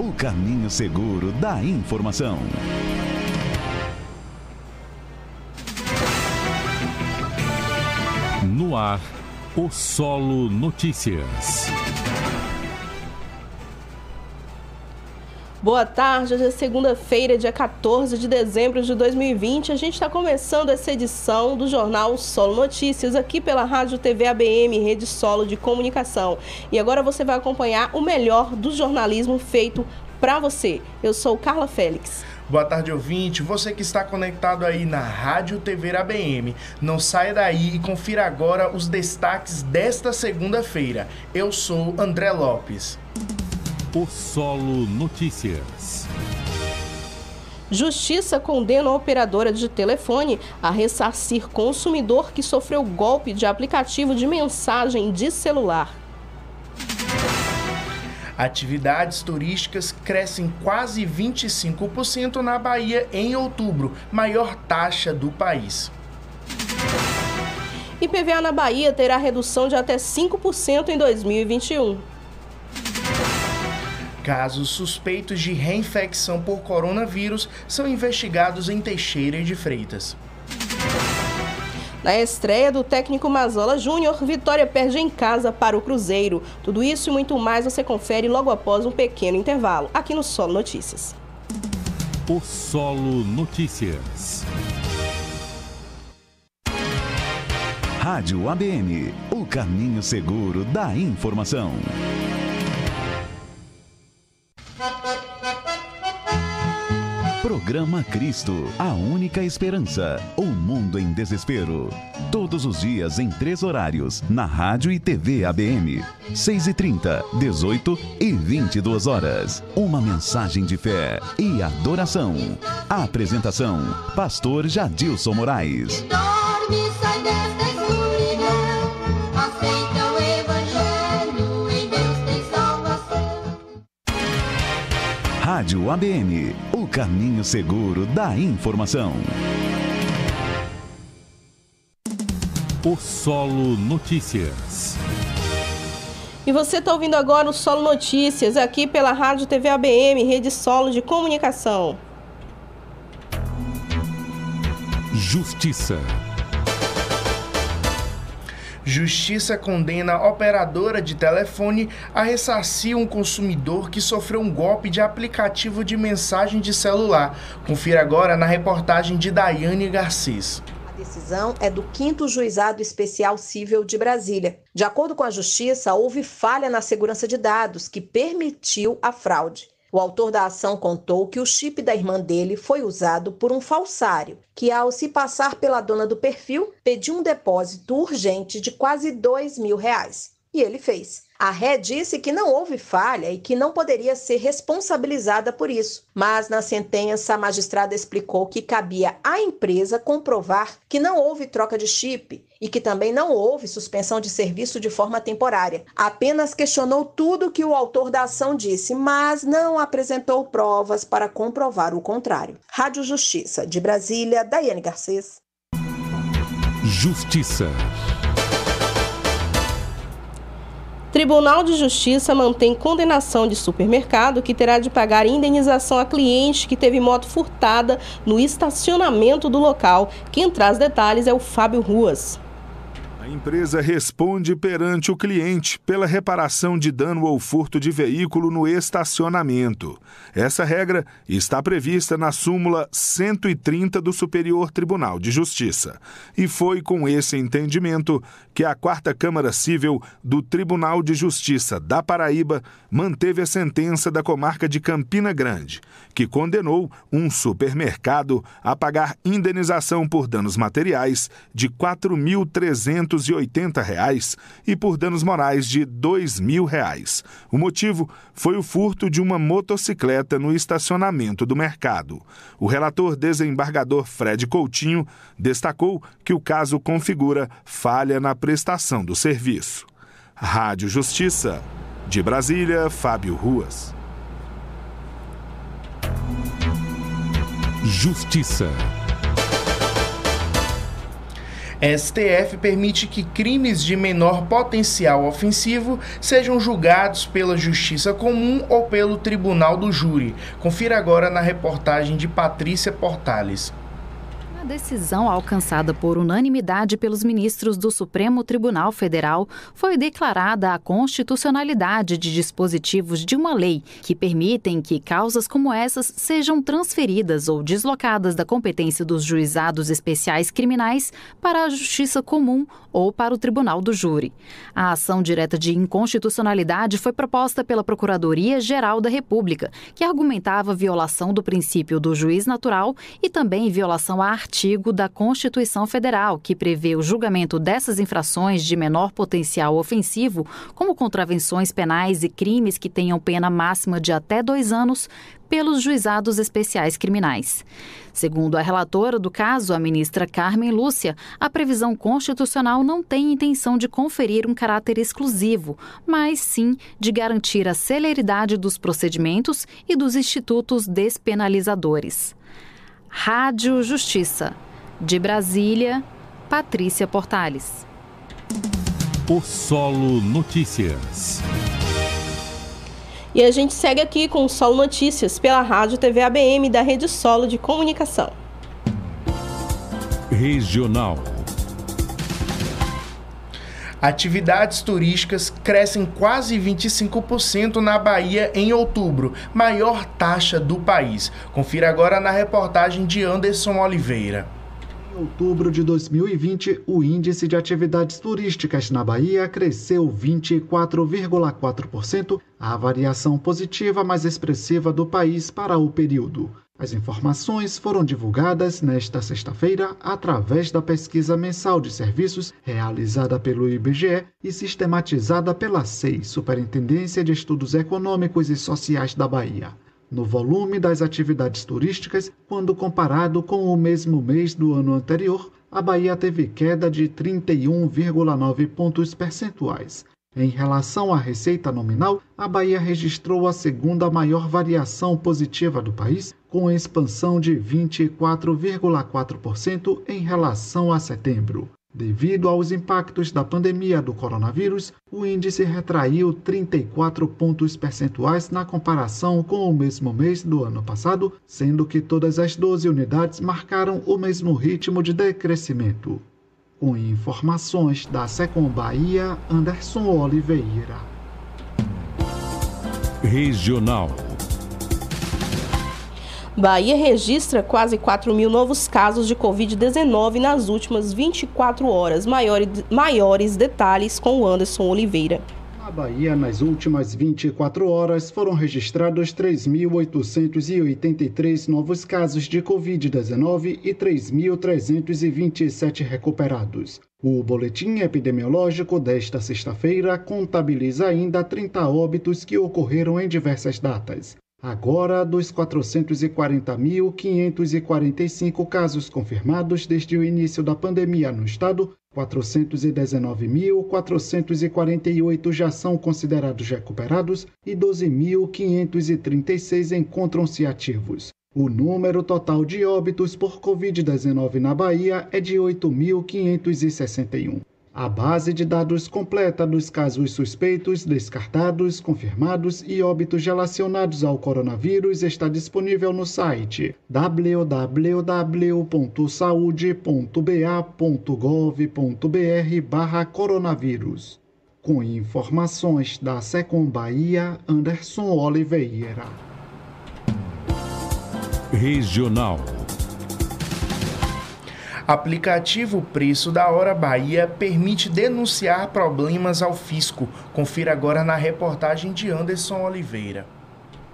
o caminho seguro da informação. No ar, o Solo Notícias. Boa tarde, hoje é segunda-feira, dia 14 de dezembro de 2020. A gente está começando essa edição do jornal Solo Notícias, aqui pela Rádio TV ABM, Rede Solo de Comunicação. E agora você vai acompanhar o melhor do jornalismo feito para você. Eu sou Carla Félix. Boa tarde, ouvinte. Você que está conectado aí na Rádio TV ABM. Não saia daí e confira agora os destaques desta segunda-feira. Eu sou André Lopes. O Solo Notícias. Justiça condena a operadora de telefone a ressarcir consumidor que sofreu golpe de aplicativo de mensagem de celular. Atividades turísticas crescem quase 25% na Bahia em outubro, maior taxa do país. IPVA na Bahia terá redução de até 5% em 2021. Casos suspeitos de reinfecção por coronavírus são investigados em Teixeira de Freitas. Na estreia do técnico Mazola Júnior, Vitória perde em casa para o Cruzeiro. Tudo isso e muito mais você confere logo após um pequeno intervalo, aqui no Solo Notícias. O Solo Notícias. Rádio ABM, o caminho seguro da informação. Programa Cristo, a única esperança. O mundo em desespero. Todos os dias em 3 horários, na Rádio e TV ABM. 6h30, 18 e 22 horas. Uma mensagem de fé e adoração. A apresentação, Pastor Jadilson Moraes. Rádio ABM, o caminho seguro da informação. O Solo Notícias. E você está ouvindo agora o Solo Notícias, aqui pela Rádio TV ABM, Rede Solo de Comunicação. Justiça. Justiça condena a operadora de telefone a ressarcir um consumidor que sofreu um golpe de aplicativo de mensagem de celular. Confira agora na reportagem de Daiane Garcês. A decisão é do 5º Juizado Especial Cível de Brasília. De acordo com a Justiça, houve falha na segurança de dados que permitiu a fraude. O autor da ação contou que o chip da irmã dele foi usado por um falsário, que ao se passar pela dona do perfil, pediu um depósito urgente de quase R$2.000. E ele fez. A ré disse que não houve falha e que não poderia ser responsabilizada por isso. Mas na sentença, a magistrada explicou que cabia à empresa comprovar que não houve troca de chip e que também não houve suspensão de serviço de forma temporária. Apenas questionou tudo que o autor da ação disse, mas não apresentou provas para comprovar o contrário. Rádio Justiça, de Brasília, Daiane Garcês. Justiça. Tribunal de Justiça mantém condenação de supermercado que terá de pagar indenização a cliente que teve moto furtada no estacionamento do local. Quem traz detalhes é o Fábio Ruas. A empresa responde perante o cliente pela reparação de dano ou furto de veículo no estacionamento. Essa regra está prevista na súmula 130 do Superior Tribunal de Justiça. E foi com esse entendimento que a 4ª Câmara Cível do Tribunal de Justiça da Paraíba manteve a sentença da comarca de Campina Grande, que condenou um supermercado a pagar indenização por danos materiais de R$ 4.380 e por danos morais de R$ 2.000. O motivo foi o furto de uma motocicleta no estacionamento do mercado. O relator desembargador Fred Coutinho destacou que o caso configura falha na prestação do serviço. Rádio Justiça, de Brasília, Fábio Ruas. Justiça. STF permite que crimes de menor potencial ofensivo sejam julgados pela Justiça Comum ou pelo Tribunal do Júri. Confira agora na reportagem de Patrícia Portales. A decisão alcançada por unanimidade pelos ministros do Supremo Tribunal Federal foi declarada a constitucionalidade de dispositivos de uma lei que permitem que causas como essas sejam transferidas ou deslocadas da competência dos juizados especiais criminais para a Justiça Comum ou para o Tribunal do Júri. A ação direta de inconstitucionalidade foi proposta pela Procuradoria-Geral da República, que argumentava violação do princípio do juiz natural e também violação à artigo da Constituição Federal, que prevê o julgamento dessas infrações de menor potencial ofensivo, como contravenções penais e crimes que tenham pena máxima de até 2 anos, pelos juizados especiais criminais. Segundo a relatora do caso, a ministra Carmen Lúcia, a previsão constitucional não tem intenção de conferir um caráter exclusivo, mas sim de garantir a celeridade dos procedimentos e dos institutos despenalizadores. Rádio Justiça. De Brasília, Patrícia Portales. O Solo Notícias. E a gente segue aqui com o Solo Notícias pela Rádio TV ABM da Rede Solo de Comunicação. Regional. Atividades turísticas crescem quase 25% na Bahia em outubro, maior taxa do país. Confira agora na reportagem de Anderson Oliveira. Em outubro de 2020, o índice de atividades turísticas na Bahia cresceu 24,4%, a variação positiva mais expressiva do país para o período. As informações foram divulgadas nesta sexta-feira através da pesquisa mensal de serviços realizada pelo IBGE e sistematizada pela SEI, Superintendência de Estudos Econômicos e Sociais da Bahia. No volume das atividades turísticas, quando comparado com o mesmo mês do ano anterior, a Bahia teve queda de 31,9 pontos percentuais. Em relação à receita nominal, a Bahia registrou a segunda maior variação positiva do país, com expansão de 24,4% em relação a setembro. Devido aos impactos da pandemia do coronavírus, o índice retraiu 34 pontos percentuais na comparação com o mesmo mês do ano passado, sendo que todas as 12 unidades marcaram o mesmo ritmo de decrescimento. Com informações da Secom Bahia, Anderson Oliveira. Regional. Bahia registra quase 4 mil novos casos de Covid-19 nas últimas 24 horas. Maiores detalhes com o Anderson Oliveira. Na Bahia, nas últimas 24 horas, foram registrados 3.883 novos casos de Covid-19 e 3.327 recuperados. O boletim epidemiológico desta sexta-feira contabiliza ainda 30 óbitos que ocorreram em diversas datas. Agora, dos 440.545 casos confirmados desde o início da pandemia no estado, 419.448 já são considerados recuperados e 12.536 encontram-se ativos. O número total de óbitos por Covid-19 na Bahia é de 8.561. A base de dados completa dos casos suspeitos, descartados, confirmados e óbitos relacionados ao coronavírus está disponível no site www.saude.ba.gov.br/coronavírus. Com informações da Secom Bahia, Anderson Oliveira. Regional. Aplicativo Preço da Hora Bahia permite denunciar problemas ao fisco. Confira agora na reportagem de Anderson Oliveira.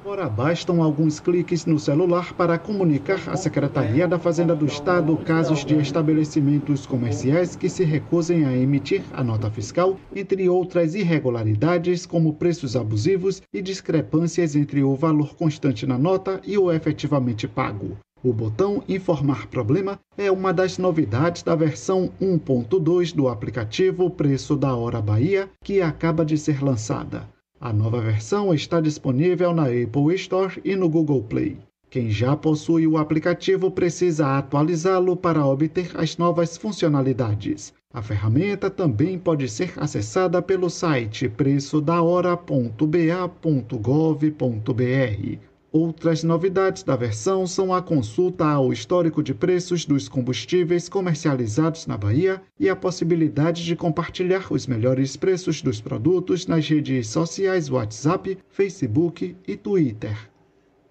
Agora bastam alguns cliques no celular para comunicar à Secretaria da Fazenda do Estado casos de estabelecimentos comerciais que se recusem a emitir a nota fiscal, entre outras irregularidades como preços abusivos e discrepâncias entre o valor constante na nota e o efetivamente pago. O botão Informar Problema é uma das novidades da versão 1.2 do aplicativo Preço da Hora Bahia, que acaba de ser lançada. A nova versão está disponível na Apple Store e no Google Play. Quem já possui o aplicativo precisa atualizá-lo para obter as novas funcionalidades. A ferramenta também pode ser acessada pelo site preçodahora.ba.gov.br. Outras novidades da versão são a consulta ao histórico de preços dos combustíveis comercializados na Bahia e a possibilidade de compartilhar os melhores preços dos produtos nas redes sociais WhatsApp, Facebook e Twitter.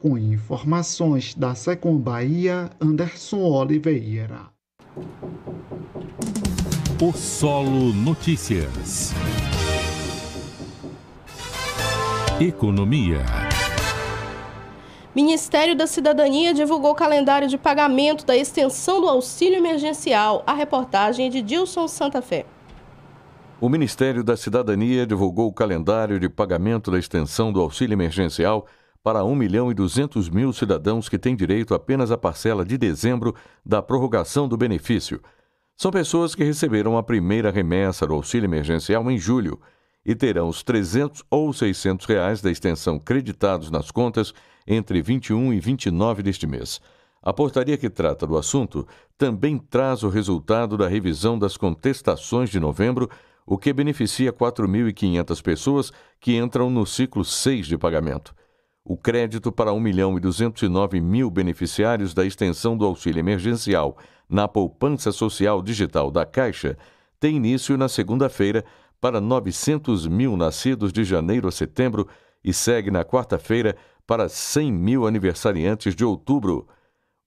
Com informações da Secom Bahia, Anderson Oliveira. O Solo Notícias. Economia. Ministério da Cidadania divulgou o calendário de pagamento da extensão do auxílio emergencial. A reportagem é de Dilson Santa Fé. O Ministério da Cidadania divulgou o calendário de pagamento da extensão do auxílio emergencial para 1.200.000 cidadãos que têm direito apenas à parcela de dezembro da prorrogação do benefício. São pessoas que receberam a primeira remessa do auxílio emergencial em julho e terão os R$300 ou R$600 da extensão creditados nas contas entre 21 e 29 deste mês. A portaria que trata do assunto também traz o resultado da revisão das contestações de novembro, o que beneficia 4.500 pessoas que entram no ciclo 6 de pagamento. O crédito para 1.209.000 beneficiários da extensão do auxílio emergencial na poupança social digital da Caixa tem início na segunda-feira para 900.000 nascidos de janeiro a setembro e segue na quarta-feira para 100.000 aniversariantes de outubro.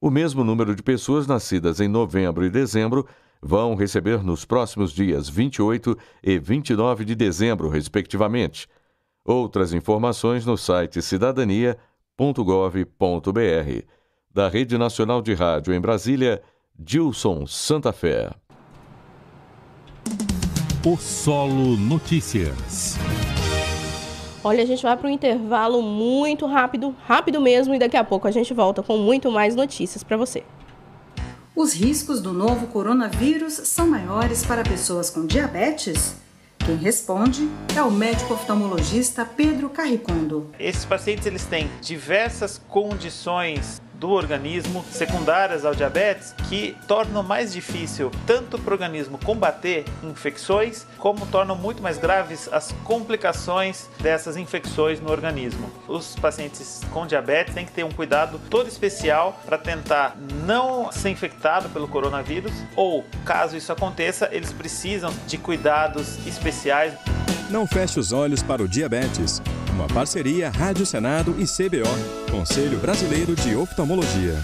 O mesmo número de pessoas nascidas em novembro e dezembro vão receber nos próximos dias 28 e 29 de dezembro, respectivamente. Outras informações no site cidadania.gov.br. Da Rede Nacional de Rádio em Brasília, Dilson Santa Fé. O Solo Notícias. Olha, a gente vai para um intervalo muito rápido mesmo, e daqui a pouco a gente volta com muito mais notícias para você. Os riscos do novo coronavírus são maiores para pessoas com diabetes? Quem responde é o médico oftalmologista Pedro Carricondo. Esses pacientes eles têm diversas condições do organismo secundárias ao diabetes que tornam mais difícil tanto para o organismo combater infecções, como tornam muito mais graves as complicações dessas infecções no organismo. Os pacientes com diabetes têm que ter um cuidado todo especial para tentar não ser infectado pelo coronavírus, ou, caso isso aconteça, eles precisam de cuidados especiais. Não feche os olhos para o diabetes. Uma parceria Rádio Senado e CBO, Conselho Brasileiro de Oftalmologia.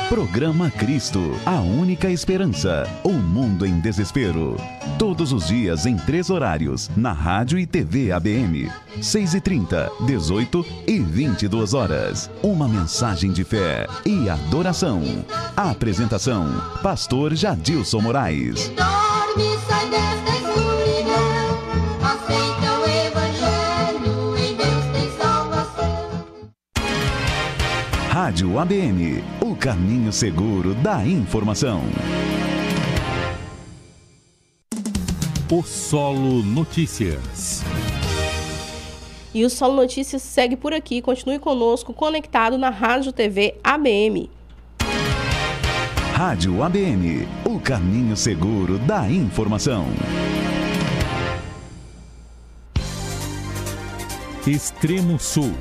Programa Cristo, a única esperança. O mundo em desespero. Todos os dias em 3 horários, na Rádio e TV ABM. 6h30, 18 e 22 horas. Uma mensagem de fé e adoração. A apresentação, Pastor Jadilson Moraes. Dorme, sai desta escuridão, aceita o Evangelho, em Deus tem salvação. Rádio ABM, o caminho seguro da informação. O Solo Notícias. E o Solo Notícias segue por aqui. Continue conosco, conectado na Rádio TV ABM. Rádio ABM, o caminho seguro da informação. Extremo Sul.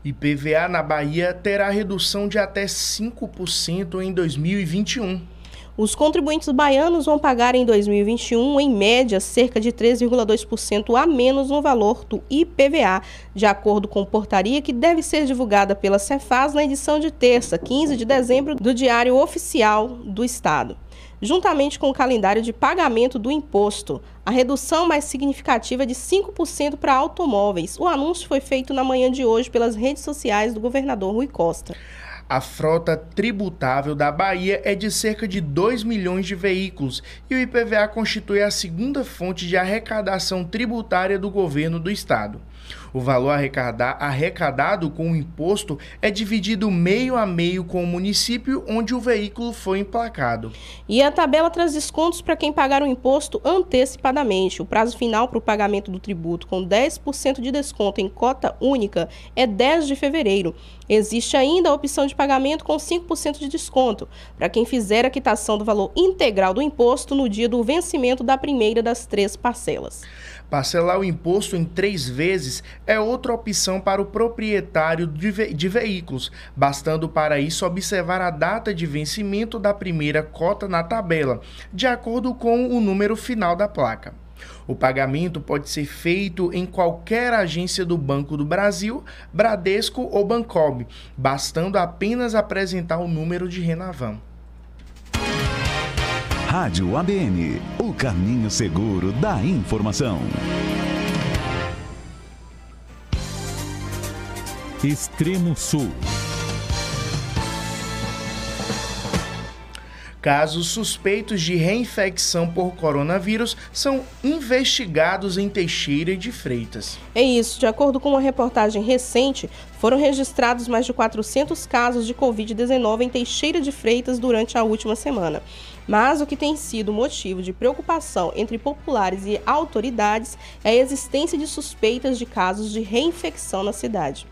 IPVA na Bahia terá redução de até 5% em 2021. Os contribuintes baianos vão pagar em 2021, em média, cerca de 3,2% a menos no valor do IPVA, de acordo com portaria que deve ser divulgada pela Cefaz na edição de terça, 15 de dezembro, do Diário Oficial do Estado. Juntamente com o calendário de pagamento do imposto, a redução mais significativa é de 5% para automóveis. O anúncio foi feito na manhã de hoje pelas redes sociais do governador Rui Costa. A frota tributável da Bahia é de cerca de 2 milhões de veículos e o IPVA constitui a segunda fonte de arrecadação tributária do governo do estado. O valor arrecadado com o imposto é dividido meio a meio com o município onde o veículo foi emplacado. E a tabela traz descontos para quem pagar o imposto antecipadamente. O prazo final para o pagamento do tributo com 10% de desconto em cota única é 10 de fevereiro. Existe ainda a opção de pagamento com 5% de desconto para quem fizer a quitação do valor integral do imposto no dia do vencimento da primeira das 3 parcelas. Parcelar o imposto em 3 vezes é outra opção para o proprietário de veículos, bastando para isso observar a data de vencimento da primeira cota na tabela, de acordo com o número final da placa. O pagamento pode ser feito em qualquer agência do Banco do Brasil, Bradesco ou Bancob, bastando apenas apresentar o número de Renavan. Rádio ABN, o caminho seguro da informação. Extremo Sul. Casos suspeitos de reinfecção por coronavírus são investigados em Teixeira de Freitas. É isso. De acordo com uma reportagem recente, foram registrados mais de 400 casos de Covid-19 em Teixeira de Freitas durante a última semana. Mas o que tem sido motivo de preocupação entre populares e autoridades é a existência de suspeitas de casos de reinfecção na cidade.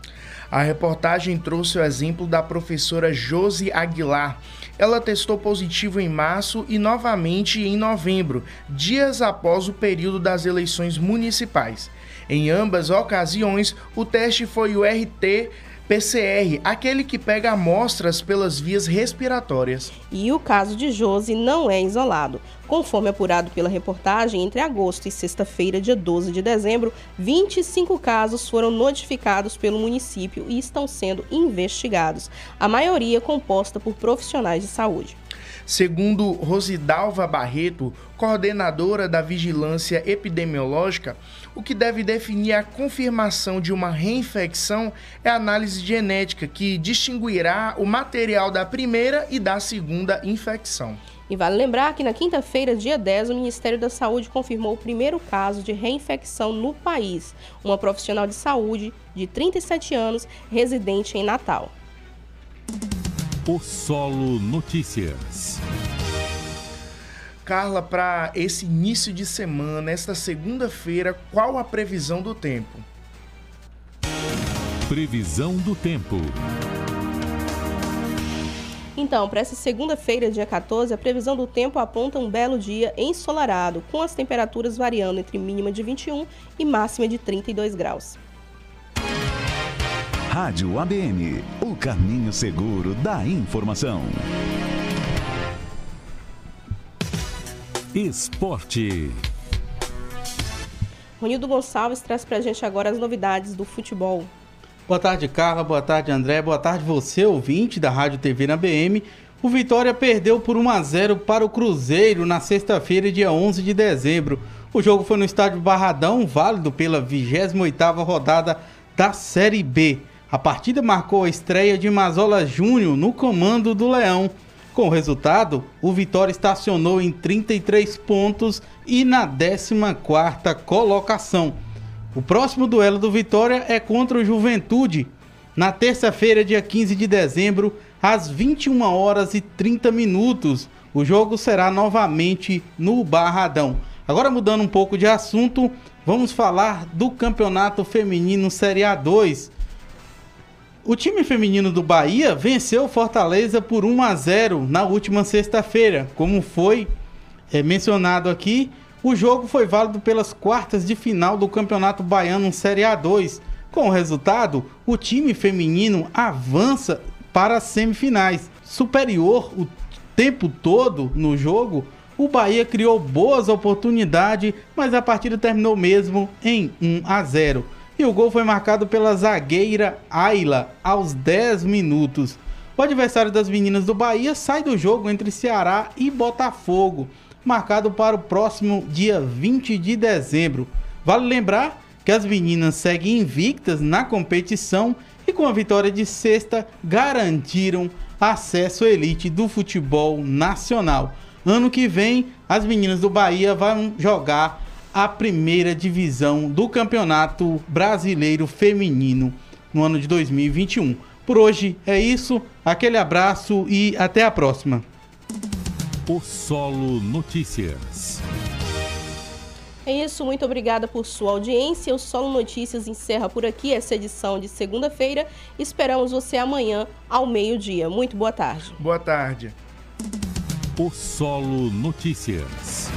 A reportagem trouxe o exemplo da professora Josi Aguilar. Ela testou positivo em março e novamente em novembro, dias após o período das eleições municipais. Em ambas ocasiões, o teste foi o RT-PCR, aquele que pega amostras pelas vias respiratórias. E o caso de Josi não é isolado. Conforme apurado pela reportagem, entre agosto e sexta-feira, dia 12 de dezembro, 25 casos foram notificados pelo município e estão sendo investigados, a maioria composta por profissionais de saúde. Segundo Rosidalva Barreto, coordenadora da Vigilância Epidemiológica, o que deve definir a confirmação de uma reinfecção é a análise genética, que distinguirá o material da primeira e da segunda infecção. E vale lembrar que na quinta-feira, dia 10, o Ministério da Saúde confirmou o primeiro caso de reinfecção no país. Uma profissional de saúde de 37 anos, residente em Natal. O Solo Notícias. Carla, para esse início de semana, esta segunda-feira, qual a previsão do tempo? Previsão do tempo. Então, para essa segunda-feira, dia 14, a previsão do tempo aponta um belo dia ensolarado, com as temperaturas variando entre mínima de 21 e máxima de 32 graus. Rádio ABN, o caminho seguro da informação. Esporte. Ronildo Gonçalves traz pra gente agora as novidades do futebol. Boa tarde, Carla. Boa tarde, André. Boa tarde, você, ouvinte da Rádio TV na BM. O Vitória perdeu por 1-0 para o Cruzeiro na sexta-feira, dia 11 de dezembro. O jogo foi no estádio Barradão, válido pela 28ª rodada da Série B. A partida marcou a estreia de Mazola Júnior no comando do Leão. Com o resultado, o Vitória estacionou em 33 pontos e na 14ª colocação. O próximo duelo do Vitória é contra o Juventude, na terça-feira, dia 15 de dezembro, às 21h30. O jogo será novamente no Barradão. Agora, mudando um pouco de assunto, vamos falar do Campeonato Feminino Série A2. O time feminino do Bahia venceu o Fortaleza por 1-0 na última sexta-feira. Como foi mencionado aqui, o jogo foi válido pelas quartas de final do Campeonato Baiano Série A2. Com o resultado, o time feminino avança para as semifinais. Superior o tempo todo no jogo, o Bahia criou boas oportunidades, mas a partida terminou mesmo em 1-0. E o gol foi marcado pela zagueira Ayla aos 10 minutos. O adversário das meninas do Bahia sai do jogo entre Ceará e Botafogo, marcado para o próximo dia 20 de dezembro. Vale lembrar que as meninas seguem invictas na competição e com a vitória de sexta garantiram acesso à elite do futebol nacional. Ano que vem, as meninas do Bahia vão jogar a primeira divisão do Campeonato Brasileiro Feminino no ano de 2021. Por hoje é isso, aquele abraço e até a próxima. O Solo Notícias. É isso, muito obrigada por sua audiência. O Solo Notícias encerra por aqui essa edição de segunda-feira. Esperamos você amanhã ao meio-dia. Muito boa tarde. Boa tarde. O Solo Notícias.